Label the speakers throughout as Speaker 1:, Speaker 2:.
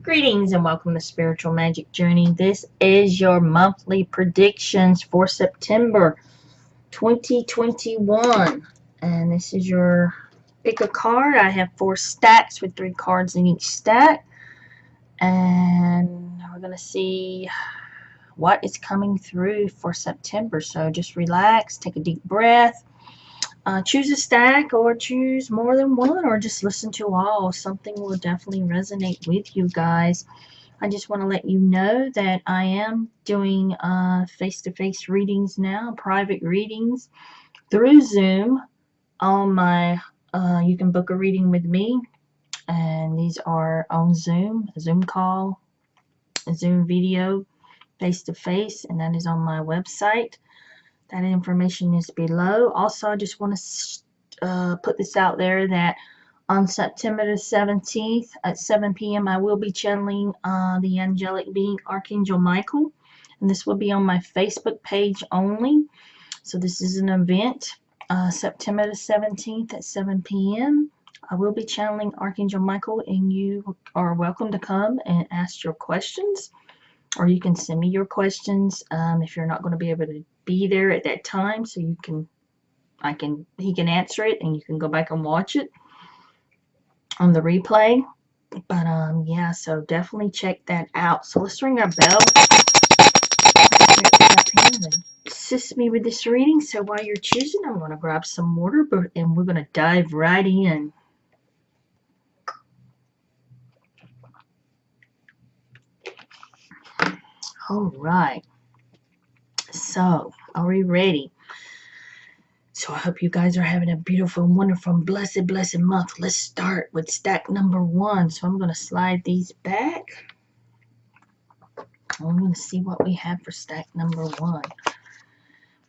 Speaker 1: Greetings and welcome to Spiritual Magic Journey. This is your monthly predictions for September 2021. And this is your pick a card. I have 4 stacks with 3 cards in each stack. And we're going to see what is coming through for September. So just relax, take a deep breath. Choose a stack or choose more than one or just listen to all. Something will definitely resonate with you guys. I just want to let you know that I am doing face-to-face readings now, private readings through Zoom on my, you can book a reading with me, and these are on Zoom, a Zoom call, a Zoom video, face-to-face, and that is on my website. That information is below. Also, I just want to put this out there that on September the 17th at 7 p.m. I will be channeling the angelic being Archangel Michael, and this will be on my Facebook page only. So this is an event, September the 17th at 7 p.m. I will be channeling Archangel Michael, and you are welcome to come and ask your questions, or you can send me your questions if you're not going to be able to be there at that time, so he can answer it and you can go back and watch it on the replay. But yeah, so definitely check that out. So let's ring our bell. Assist me with this reading. So while you're choosing, I'm going to grab some water, and we're going to dive right in. All right. So, are we ready? So I hope you guys are having a beautiful, wonderful, blessed month. Let's start with stack number 1. So I'm going to slide these back. I'm going to see what we have for stack number 1.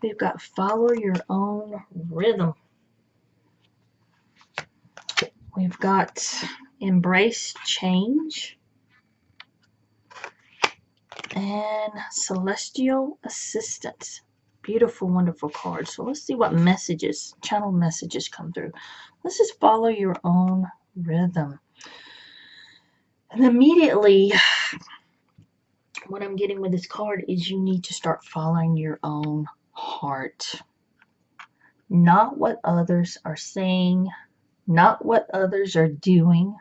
Speaker 1: We've got follow your own rhythm. We've got embrace change. And celestial assistance. Beautiful, wonderful card. So let's see what messages, channel messages come through. Let's just follow your own rhythm. And immediately, what I'm getting with this card is you need to start following your own heart. Not what others are saying, not what others are doing,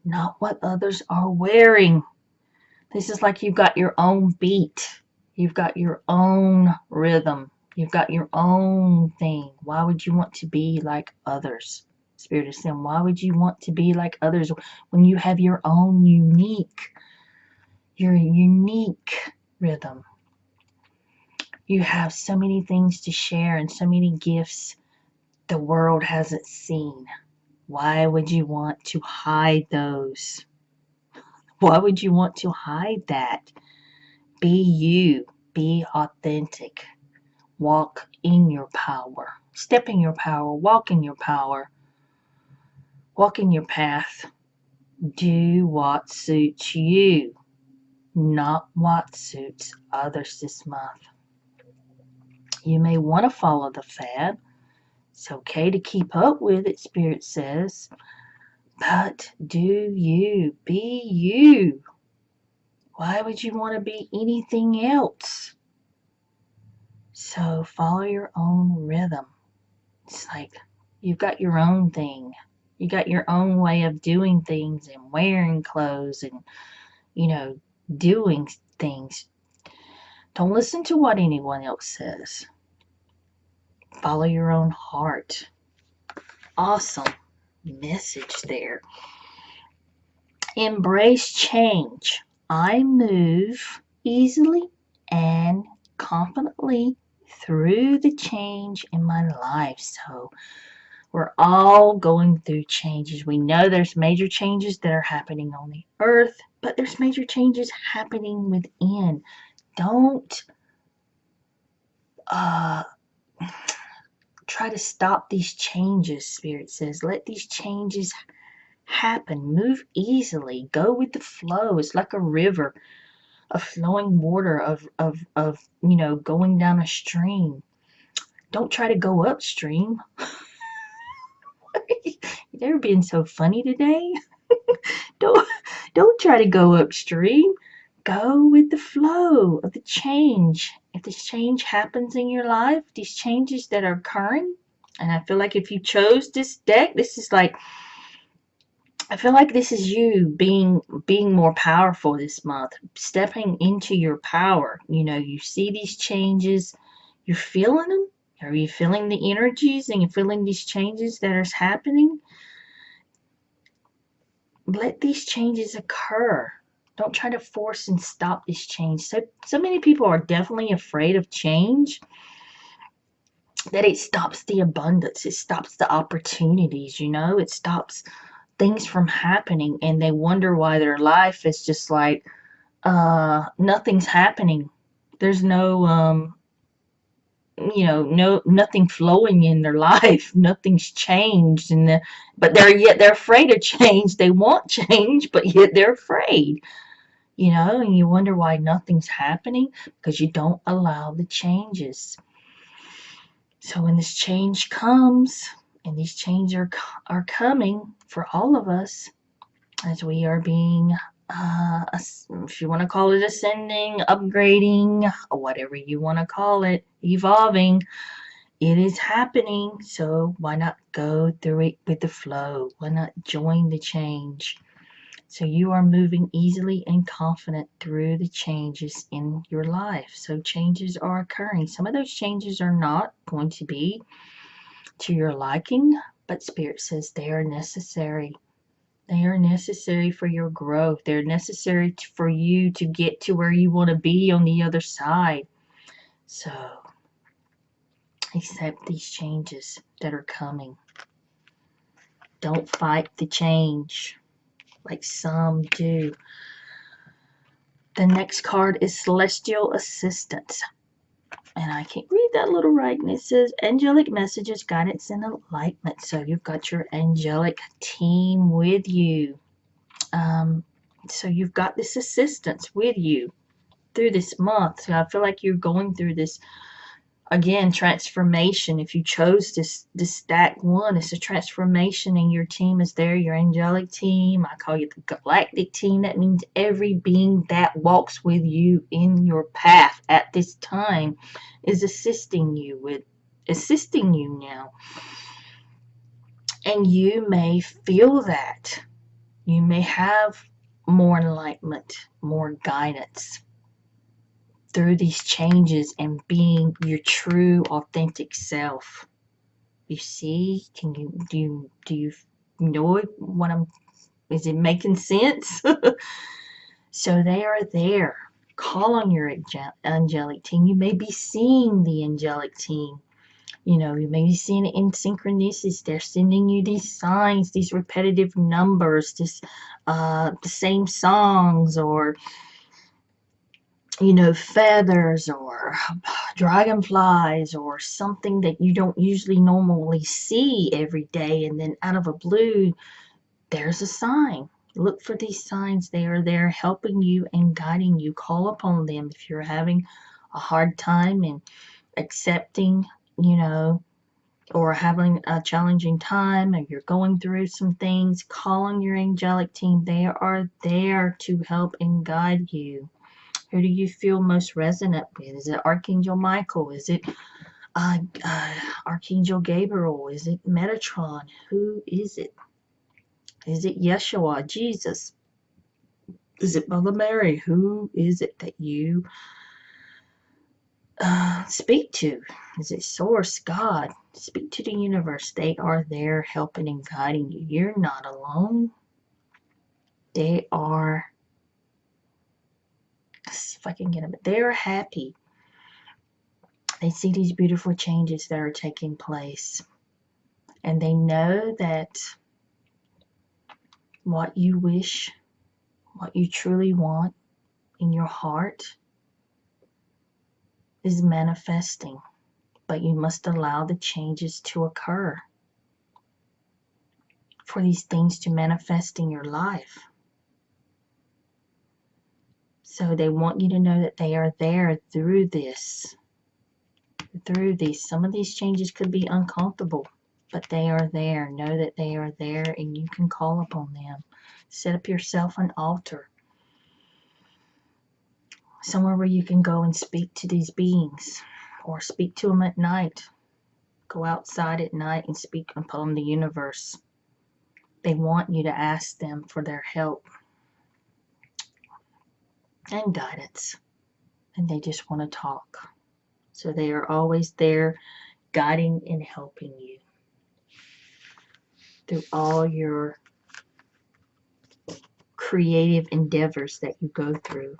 Speaker 1: not what others are wearing. This is like you've got your own beat. You've got your own rhythm. You've got your own thing. Why would you want to be like others? Spirit is saying, why would you want to be like others when you have your own unique rhythm? You have so many things to share and so many gifts the world hasn't seen. Why would you want to hide those? Why would you want to hide that? Be you. Be authentic. Walk in your power. Step in your power. Walk in your power. Walk in your path. Do what suits you, not what suits others this month. You may want to follow the fad. It's okay to keep up with it, Spirit says. But do you. Be you. Why would you want to be anything else? So follow your own rhythm. It's like you've got your own thing. You got your own way of doing things and wearing clothes and, doing things. Don't listen to what anyone else says. Follow your own heart. Awesome message there. Embrace change. I move easily and confidently through the change in my life. So we're all going through changes. We know there's major changes that are happening on the earth, but there's major changes happening within. Don't try to stop these changes, Spirit says. Let these changes happen. Move easily. Go with the flow. It's like a river of flowing water, of going down a stream. Don't try to go upstream. You're being so funny today. Don't don't try to go upstream. Go with the flow of the change. If this change happens in your life, these changes that are occurring, and I feel like if you chose this deck, this is like, I feel like this is you being more powerful this month, stepping into your power. You know, you see these changes, you're feeling them. Are you feeling the energies and you're feeling these changes that are happening? Let these changes occur. Don't try to force and stop this change. So many people are definitely afraid of change that it stops the abundance, it stops the opportunities, it stops things from happening, and they wonder why their life is just like nothing's happening. There's no nothing flowing in their life. Nothing's changed, but they're afraid of change. They want change, but yet they're afraid. And you wonder why nothing's happening, because you don't allow the changes. So when this change comes, and these changes are coming for all of us, as we are being, if you want to call it ascending, upgrading, or whatever you want to call it, evolving, it is happening. So why not go through it with the flow? Why not join the change? So you are moving easily and confident through the changes in your life. So changes are occurring. Some of those changes are not going to be to your liking, but Spirit says they are necessary. They are necessary for your growth. They're necessary for you to get to where you want to be on the other side. So accept these changes that are coming. Don't fight the change like some do. The next card is Celestial Assistance. And I can't read that little writing. It says angelic messages, guidance, and enlightenment. So you've got your angelic team with you. So you've got this assistance with you through this month. So I feel like you're going through this, again, transformation. If you chose this stack one, it's a transformation, and your team is there, your angelic team. I call you the galactic team. That means every being that walks with you in your path at this time is assisting you now. And you may feel that. You may have more enlightenment, more guidance through these changes and being your true authentic self. You see, do you know what is it making sense? So they are there. Call on your angelic team. You may be seeing the angelic team. You may be seeing it in synchronicities. They're sending you these signs, these repetitive numbers, the same songs, or feathers, or dragonflies, or something that you don't usually normally see every day, and then out of a blue, there's a sign. Look for these signs. They are there helping you and guiding you. Call upon them if you're having a hard time in accepting, or having a challenging time, or you're going through some things. Call on your angelic team. They are there to help and guide you. Who do you feel most resonant with? Is it Archangel Michael? Is it Archangel Gabriel? Is it Metatron? Who is it? Is it Yeshua, Jesus? Is it Mother Mary? Who is it that you speak to? Is it Source, God? Speak to the universe. They are there helping and guiding you. You're not alone. They are, let's see if I can get them. They are happy. They see these beautiful changes that are taking place. And they know that what you wish, what you truly want in your heart is manifesting. But you must allow the changes to occur for these things to manifest in your life. So they want you to know that they are there through this. Some of these changes could be uncomfortable, but they are there. Know that they are there, and you can call upon them. Set up yourself an altar. Somewhere where you can go and speak to these beings. Or speak to them at night. Go outside at night and speak upon the universe. They want you to ask them for their help and guidance. And they just want to talk. So they are always there guiding and helping you through all your creative endeavors that you go through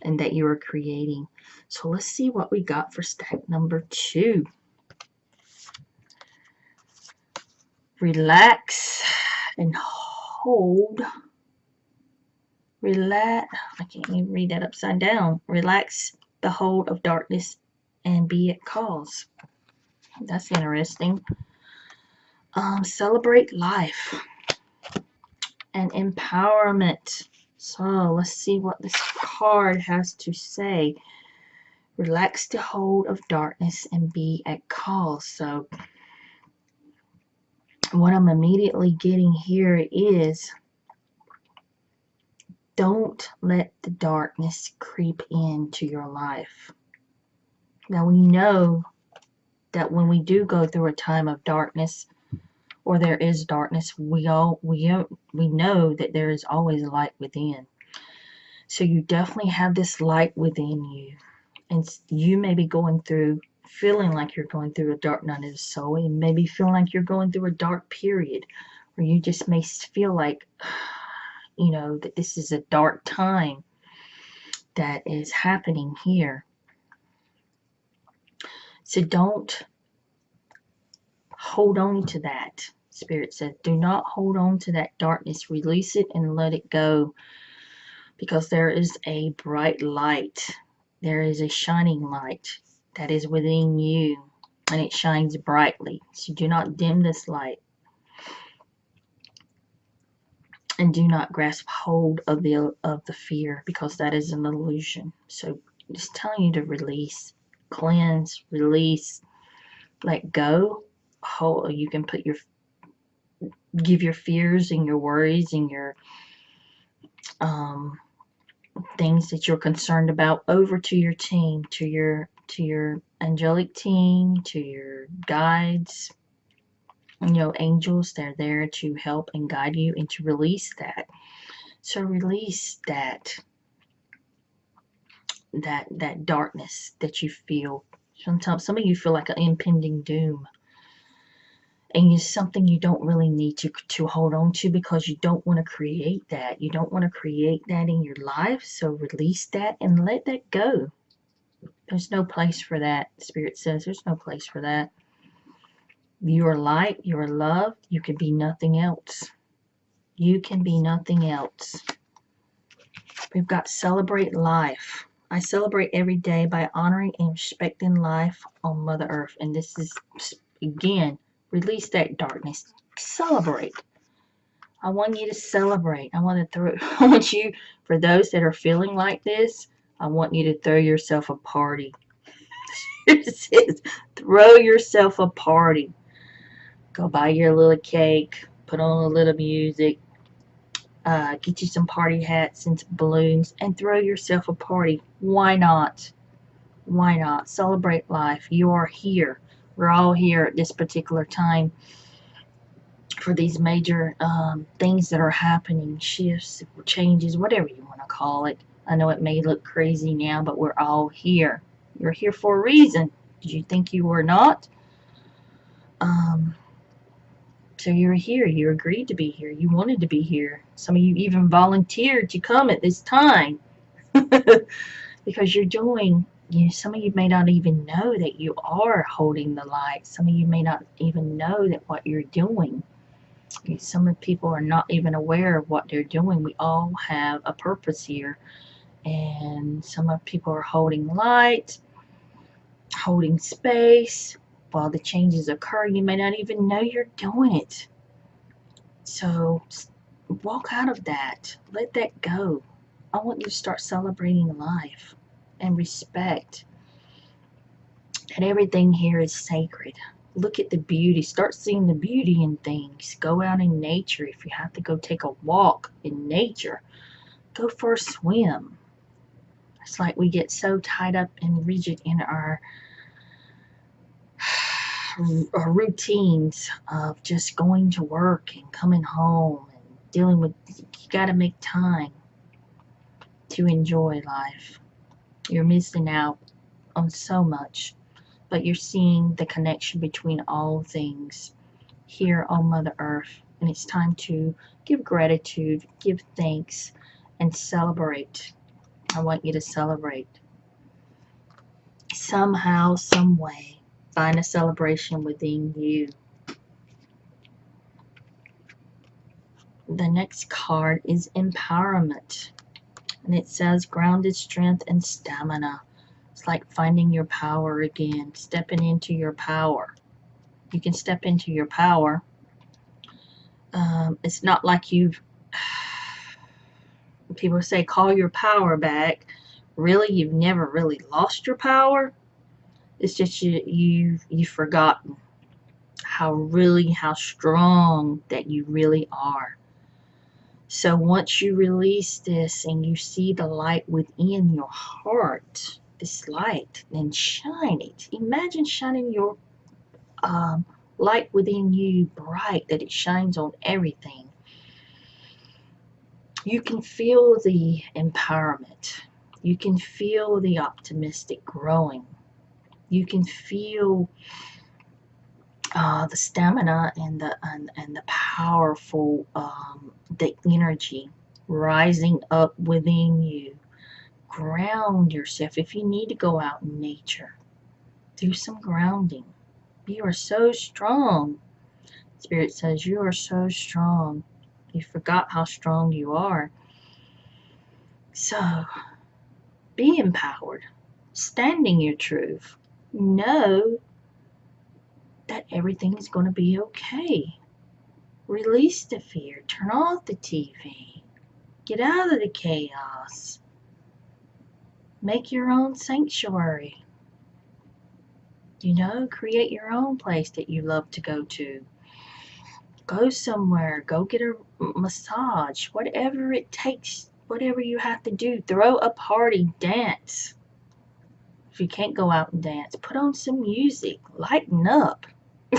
Speaker 1: and that you are creating. So let's see what we got for stack number 2. Relax and hold. Relax. I can't even read that upside down. Relax the hold of darkness and be at cause. That's interesting. Celebrate life and empowerment. So let's see what this card has to say. Relax the hold of darkness and be at cause. So what I'm immediately getting here is don't let the darkness creep into your life. Now we know that when we do go through a time of darkness, or there is darkness, we know that there is always light within. So you definitely have this light within you, and you may be going through, feeling like you're going through a dark night of the soul, and maybe feeling like you're going through a dark period, or you just may feel like, you know, that this is a dark time that is happening here. So don't hold on to that. Spirit says, do not hold on to that darkness. Release it and let it go. Because there is a bright light. There is a shining light that is within you. And it shines brightly. So do not dim this light. And do not grasp hold of the fear. Because that is an illusion. So just telling you to release. Cleanse. Release. Let go. You can give your fears and your worries and your things that you're concerned about over to your team, to your angelic team, to your guides, angels. They're there to help and guide you and to release that. So release that darkness that you feel. Sometimes some of you feel like an impending doom. And it's something you don't really need to hold on to, because you don't want to create that. You don't want to create that in your life. So release that and let that go. There's no place for that. Spirit says there's no place for that. You are light. You are love. You can be nothing else. You can be nothing else. We've got celebrate life. I celebrate every day by honoring and respecting life on Mother Earth. And this is, again, release that darkness. Celebrate. I want you to celebrate. I want you, for those that are feeling like this, I want you to throw yourself a party. It says, throw yourself a party. Go buy your little cake. Put on a little music. Get you some party hats and some balloons. And throw yourself a party. Why not? Why not? Celebrate life. You are here. We're all here at this particular time for these major things that are happening, shifts, changes, whatever you want to call it. I know it may look crazy now, but we're all here. You're here for a reason. Did you think you were not? So you're here. You agreed to be here. You wanted to be here. Some of you even volunteered to come at this time because you're doing, some of you may not even know that you are holding the light. Some of you may not even know that what you're doing. Some people are not even aware of what they're doing. We all have a purpose here. And some of people are holding light, holding space. While the changes occur, you may not even know you're doing it. So walk out of that. Let that go. I want you to start celebrating life and respect. And everything here is sacred. Look at the beauty. Start seeing the beauty in things. Go out in nature. If you have to go take a walk in nature, go for a swim. It's like we get so tied up and rigid in our routines of just going to work and coming home and dealing with. You got to make time to enjoy life. You're missing out on so much, but you're seeing the connection between all things here on Mother Earth. And it's time to give gratitude, give thanks, and celebrate. I want you to celebrate. Somehow, some way, find a celebration within you. The next card is empowerment. And it says grounded strength and stamina. It's like finding your power again, stepping into your power. You can step into your power. It's not like you've, people say call your power back. Really, you've never really lost your power. It's just you've forgotten how strong that you really are. So once you release this and you see the light within your heart, this light, then shine it. Imagine shining your light within you bright, that it shines on everything. You can feel the empowerment. You can feel the optimistic growing. You can feel the stamina and the powerful the energy rising up within you. Ground yourself. If you need to go out in nature, do some grounding. You are so strong. Spirit says you are so strong. You forgot how strong you are. So be empowered. Stand in your truth. Know that everything is going to be okay. Release the fear. Turn off the TV. Get out of the chaos. Make your own sanctuary. Create your own place that you love to go to. Go somewhere. Go get a massage. Whatever it takes. Whatever you have to do. Throw a party. Dance. If you can't go out and dance, put on some music. Lighten up.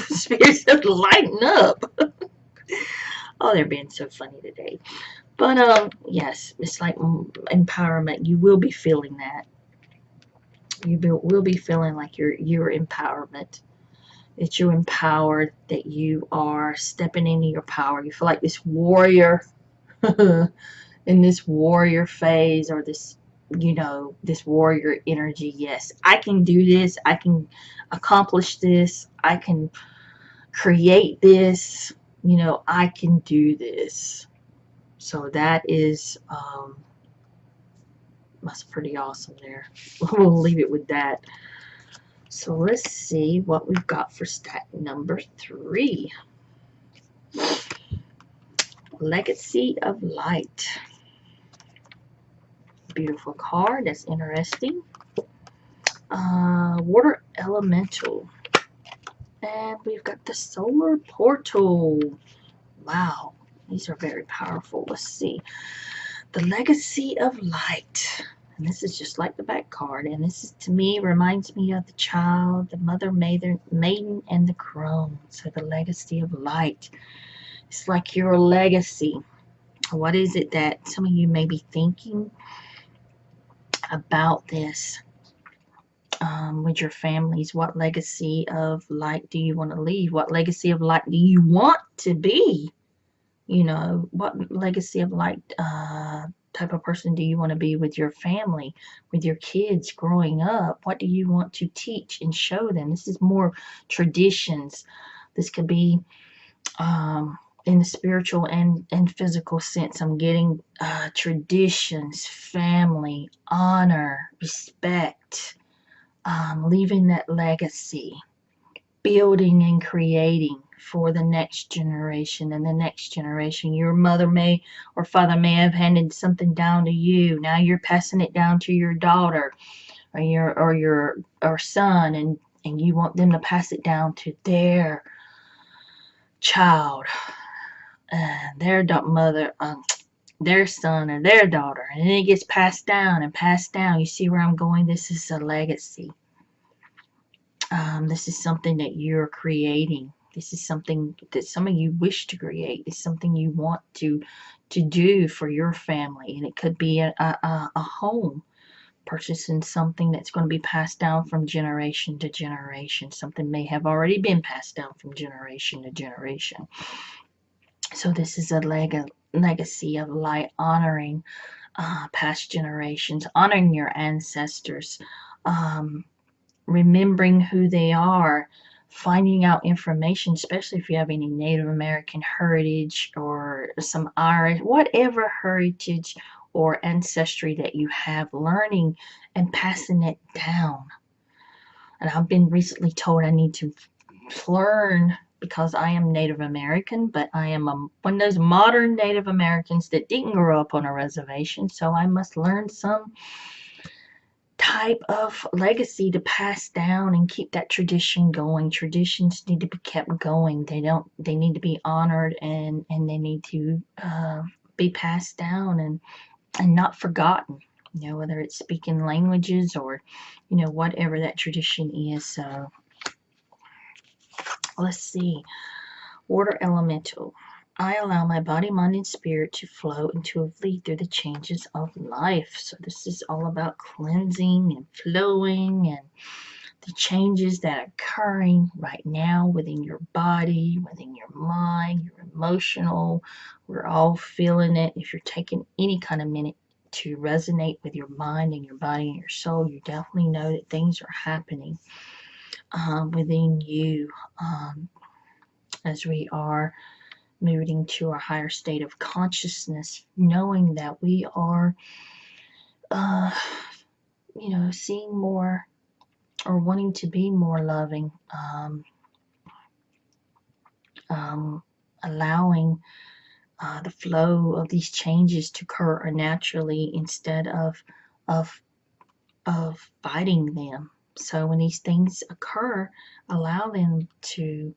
Speaker 1: Spirit said lighten up. Oh, they're being so funny today. But yes, it's like empowerment. You will be feeling that. You will be feeling like you're empowerment. That you're empowered. That you are stepping into your power. You feel like this warrior in this warrior phase, or this this warrior energy. Yes, I can do this. I can accomplish this. I can create this. I can do this. So that is that's pretty awesome there. We'll leave it with that. So let's see what we've got for stack number 3. Legacy of Light. Beautiful card. That's interesting. Water Elemental. And we've got the Solar Portal. Wow. These are very powerful. Let's see. The Legacy of Light. And this is just like the back card. And this is, to me, reminds me of the child, the mother, maiden, and the crone. So the Legacy of Light. It's like your legacy. What is it that some of you may be thinking about this with your families? What legacy of light do you want to leave? What legacy of light do you want to be? What legacy of light type of person do you want to be with your family, with your kids growing up? What do you want to teach and show them? This is more traditions. This could be in the spiritual and physical sense. I'm getting traditions, family, honor, respect, leaving that legacy, building and creating for the next generation and the next generation. Your mother may or father may have handed something down to you. Now you're passing it down to your daughter or your son, and you want them to pass it down to their child and their mother, their son or their daughter, and then it gets passed down and passed down. You see where I'm going? This is a legacy. This is something that you're creating. This is something that some of you wish to create. It's something you want to do for your family, and it could be a home, purchasing something that's going to be passed down from generation to generation. Something may have already been passed down from generation to generation. So this is a legacy of light, honoring past generations, honoring your ancestors, remembering who they are, finding out information, especially if you have any Native American heritage or some Irish, whatever heritage or ancestry that you have, learning and passing it down. And I've been recently told I need to learn, because I am Native American, but I am one of those modern Native Americans that didn't grow up on a reservation, so I must learn some type of legacy to pass down and keep that tradition going. Traditions need to be kept going. They need to be honored, and they need to be passed down and not forgotten, whether it's speaking languages or whatever that tradition is. So let's see. Water elemental. I allow my body, mind, and spirit to flow and to lead through the changes of life. So this is all about cleansing and flowing and the changes that are occurring right now within your body, within your mind, your emotional. We're all feeling it. If you're taking any kind of minute to resonate with your mind and your body and your soul, you definitely know that things are happening within you as we are moving to a higher state of consciousness, knowing that we are, seeing more or wanting to be more loving, allowing the flow of these changes to occur naturally instead of fighting them. So when these things occur, allow them to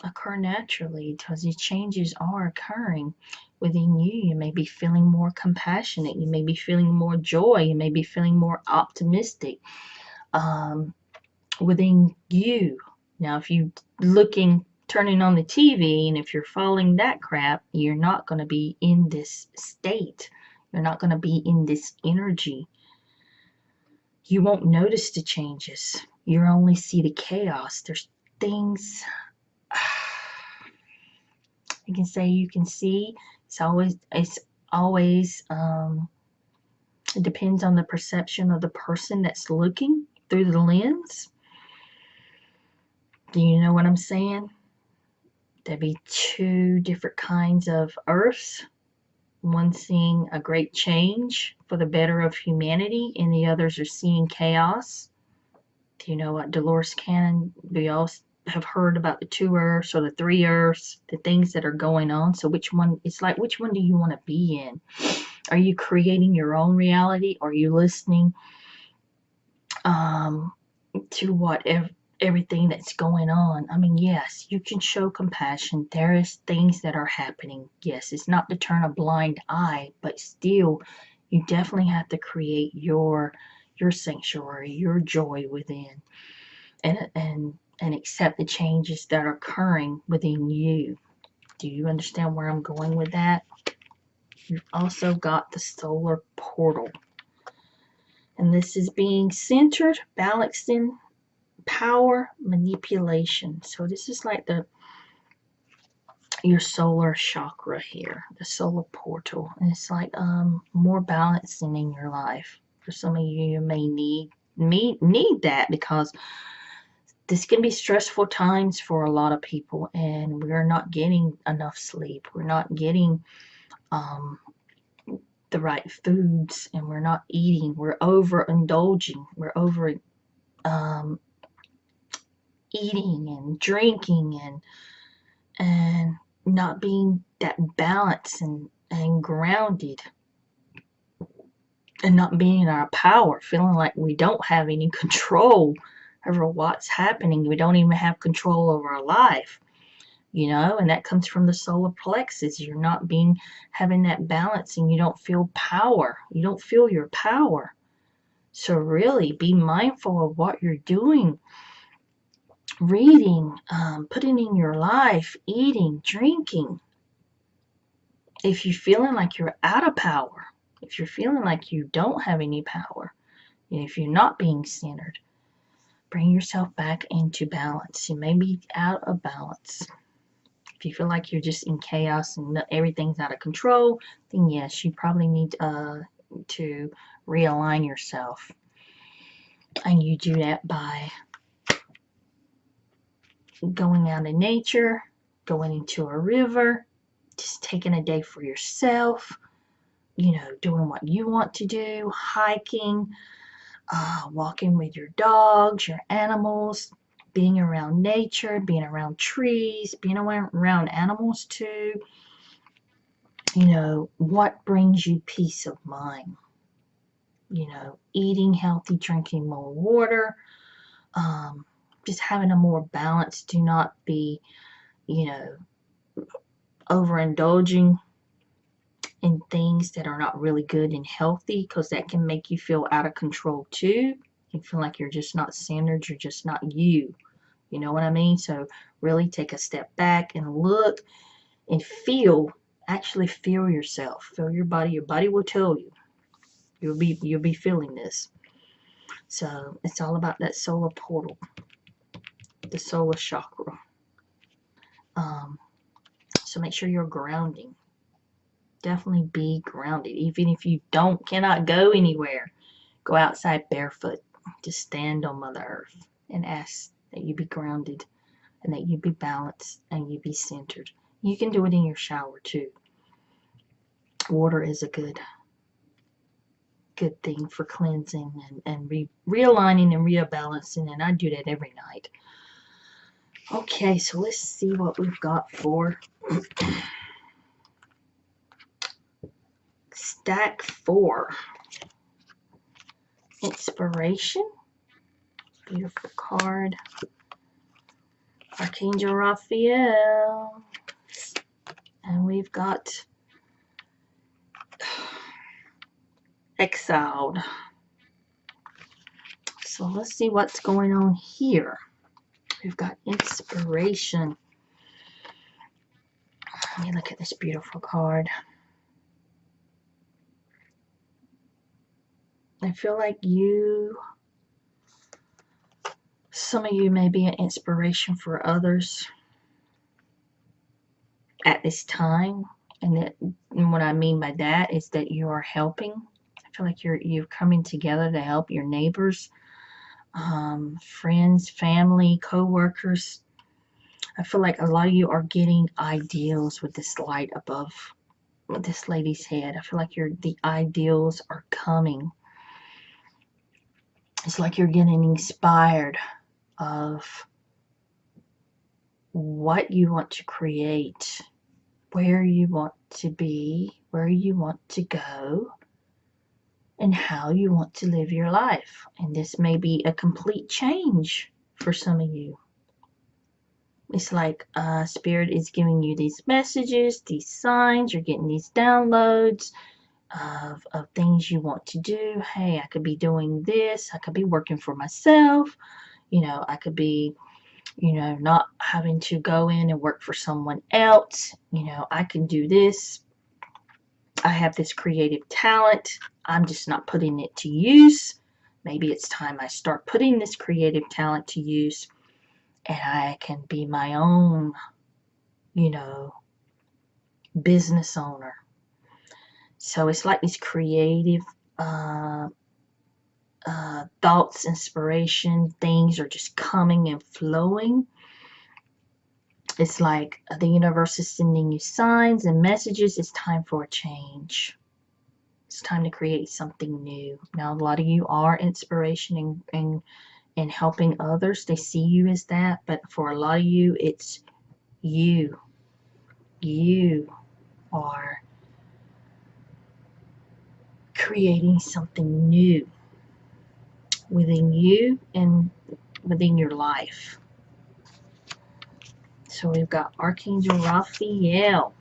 Speaker 1: occur naturally, because these changes are occurring within you. You may be feeling more compassionate. You may be feeling more joy. You may be feeling more optimistic within you. Now, if you turning on the TV, and if you're following that crap, you're not going to be in this state. You're not going to be in this energy. You won't notice the changes. You only see the chaos. There's things you can see. It's always it depends on the perception of the person that's looking through the lens. Do you know what I'm saying? There'd be two different kinds of earths. One seeing a great change for the better of humanity, and the others are seeing chaos. Do you know what Dolores Cannon, we all have heard about the two earths or the three earths, the things that are going on. So which one do you want to be in? Are you creating your own reality, or are you listening to everything that's going on? I mean, yes, you can show compassion. There is things that are happening. Yes, it's not to turn a blind eye, but still, you definitely have to create your sanctuary, your joy within, and accept the changes that are occurring within you. Do you understand where I'm going with that? You've also got the solar portal. And this is being centered, balancing, power, manipulation. So this is like your solar chakra here, the solar portal. And it's like more balancing in your life. For some of you, you may need that, because this can be stressful times for a lot of people, and we're not getting enough sleep. We're not getting the right foods, and we're not eating. We're overindulging. We're over eating and drinking and not being that balanced and grounded, and not being in our power, feeling like we don't have any control. over what's happening. We don't even have control over our life, and that comes from the solar plexus. You're not having that balance, and you don't feel power. You don't feel your power. So really be mindful of what you're doing, reading, putting in your life, eating, drinking. If you're feeling like you're out of power, if you're feeling like you don't have any power, and if you're not being centered, bring yourself back into balance. You may be out of balance. If you feel like you're just in chaos and everything's out of control, then yes, you probably need to realign yourself. And you do that by going out in nature, going into a river, just taking a day for yourself, doing what you want to do, hiking, walking with your dogs, your animals, being around nature, being around trees, being around animals too. What brings you peace of mind? Eating healthy, drinking more water, just having a more balance. Do not be, overindulging in things that are not really good and healthy, because that can make you feel out of control too. You feel like you're just not centered, you're just not you. You know what I mean? So really take a step back and look and actually feel yourself. Feel your body. Your body will tell you. You'll be feeling this. So it's all about that solar portal, the solar chakra. So make sure you're grounding. Definitely be grounded. Even if you cannot go anywhere, go outside barefoot. Just stand on Mother Earth and ask that you be grounded and that you be balanced and you be centered. You can do it in your shower too. Water is a good thing for cleansing and realigning and rebalancing, and I do that every night. Okay, so let's see what we've got for stack 4. Inspiration. Beautiful card. Archangel Raphael. And we've got Exiled. So let's see what's going on here. We've got Inspiration. Let me look at this beautiful card. I feel like some of you may be an inspiration for others at this time. And what I mean by that is that you are helping. I feel like you're coming together to help your neighbors, friends, family, co-workers. I feel like a lot of you are getting ideals with this light above this lady's head. I feel like the ideals are coming. It's like you're getting inspired of what you want to create, where you want to be, where you want to go, and how you want to live your life. And this may be a complete change for some of you. It's like Spirit is giving you these messages, these signs. You're getting these downloads of things you want to do. Hey, I could be doing this. I could be working for myself. I could be, not having to go in and work for someone else. I can do this. I have this creative talent. I'm just not putting it to use. Maybe it's time I start putting this creative talent to use, and I can be my own, business owner. So it's like these creative thoughts, inspiration, things are just coming and flowing. It's like the universe is sending you signs and messages. It's time for a change. It's time to create something new. Now, a lot of you are inspiration and helping others. They see you as that. But for a lot of you, it's you. You are creating something new within you and within your life. So we've got Archangel Raphael.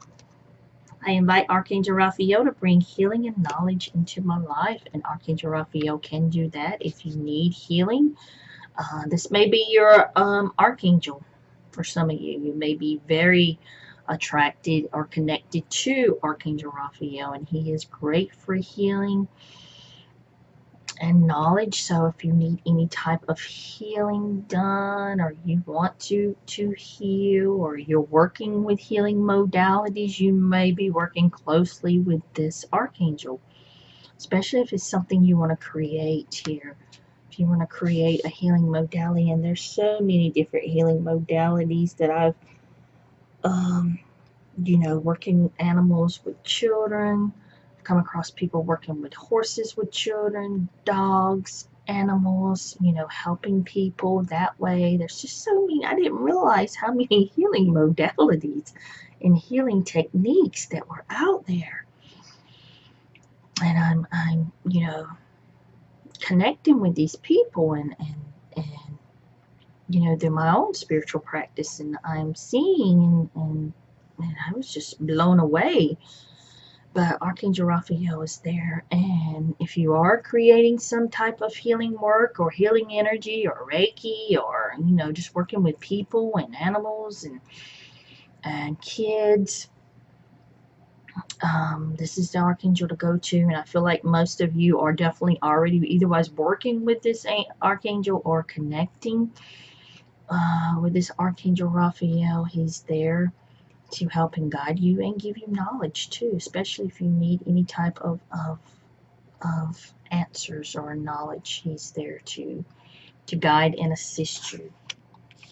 Speaker 1: I invite Archangel Raphael to bring healing and knowledge into my life. And Archangel Raphael can do that if you need healing. This may be your archangel for some of you. You may be very attracted or connected to Archangel Raphael, and he is great for healing and knowledge. So if you need any type of healing done, or you want to heal, or you're working with healing modalities, you may be working closely with this archangel, especially if it's something you want to create here. If you want to create a healing modality, and there's so many different healing modalities that I've working animals with children. I've come across people working with horses with children, dogs, animals, helping people that way. There's just so many. I didn't realize how many healing modalities and healing techniques that were out there. And I'm connecting with these people and through my own spiritual practice, and I'm seeing and I was just blown away. But Archangel Raphael is there, and if you are creating some type of healing work or healing energy or Reiki, or just working with people and animals and kids, this is the archangel to go to. And I feel like most of you are definitely already either was working with this archangel or connecting with this Archangel Raphael. He's there to help and guide you and give you knowledge too, especially if you need any type of answers or knowledge. He's there to guide and assist you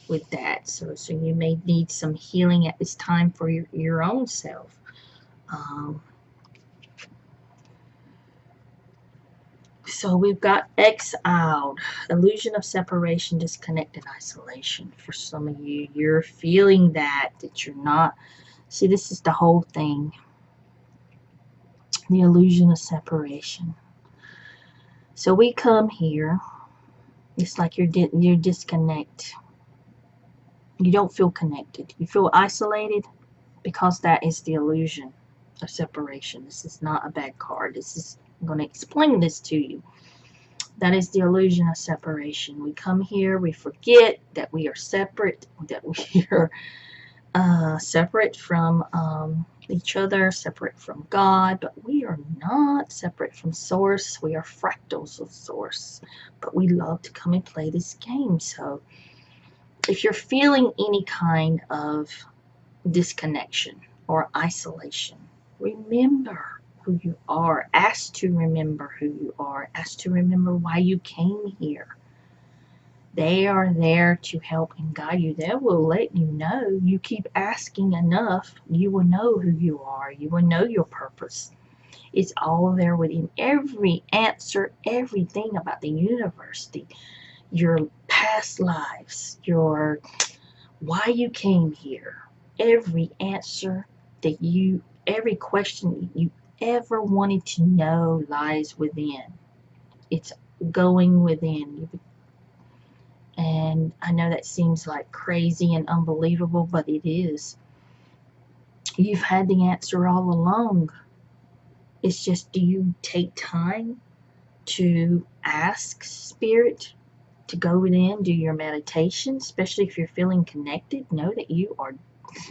Speaker 1: with that. So you may need some healing at this time for your own self. So we've got exiled, illusion of separation, disconnect, and isolation. For some of you, you're feeling that you're not. See, this is the whole thing. The illusion of separation. So we come here. It's like you're disconnect. You don't feel connected. You feel isolated because that is the illusion of separation. This is not a bad card. I'm going to explain this to you. That is the illusion of separation. We come here, we forget that we are separate, that we are separate from each other, separate from God, but we are not separate from Source. We are fractals of Source, but we love to come and play this game. So if you're feeling any kind of disconnection or isolation, remember who you are. Ask to remember who you are. Ask to remember why you came here. They are there to help and guide you. They will let you know. You keep asking enough, you will know who you are. You will know your purpose. It's all there within every answer, everything about the universe, your past lives, your why you came here. Every answer every question you ever wanted to know lies within. It's going within. And I know that seems like crazy and unbelievable, but it is. You've had the answer all along. It's just, do you take time to ask Spirit to go within, do your meditation, especially if you're feeling connected? Know that you are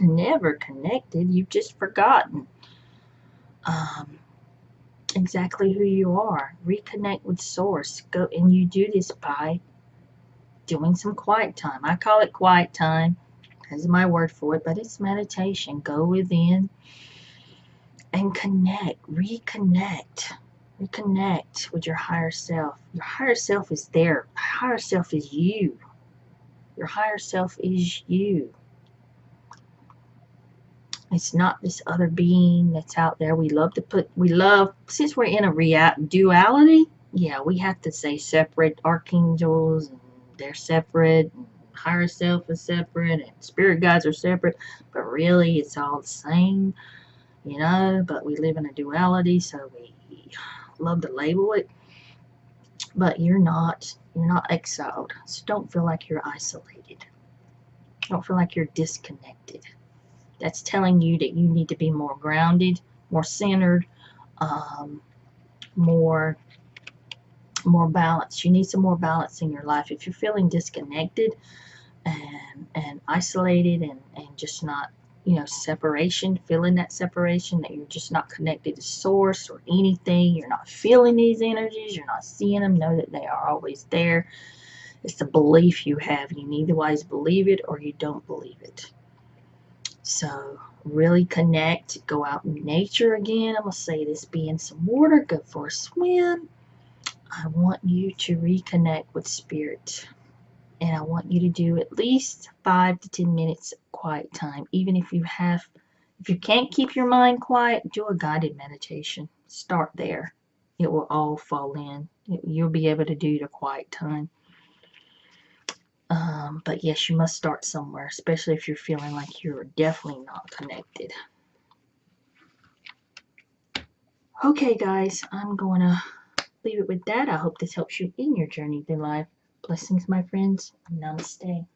Speaker 1: never connected. You've just forgotten exactly who you are. Reconnect with Source. Go, and you do this by doing some quiet time. I call it quiet time. That's my word for it, but it's meditation. Go within and connect, reconnect with your higher self. Your higher self is there. Your higher self is you. Your higher self is you. It's not this other being that's out there. Since we're in a duality, yeah, we have to say separate archangels, and they're separate, and higher self is separate, and spirit guides are separate, but really it's all the same, but we live in a duality, so we love to label it. but you're not exiled. So don't feel like you're isolated. Don't feel like you're disconnected. That's telling you that you need to be more grounded, more centered, um, more balance. You need some more balance in your life. If you're feeling disconnected and isolated and just not, separation, feeling that separation, that you're just not connected to source or anything, you're not feeling these energies, you're not seeing them, know that they are always there. It's the belief you have. You need to always believe it or you don't believe it. So really connect, go out in nature again. I'm going to say this, be in some water, go for a swim. I want you to reconnect with spirit. And I want you to do at least 5 to 10 minutes quiet time. Even if you can't keep your mind quiet, do a guided meditation. Start there. It will all fall in. You'll be able to do the quiet time. But yes, you must start somewhere, especially if you're feeling like you're definitely not connected. Okay, guys, I'm going to leave it with that. I hope this helps you in your journey through life. Blessings, my friends. Namaste.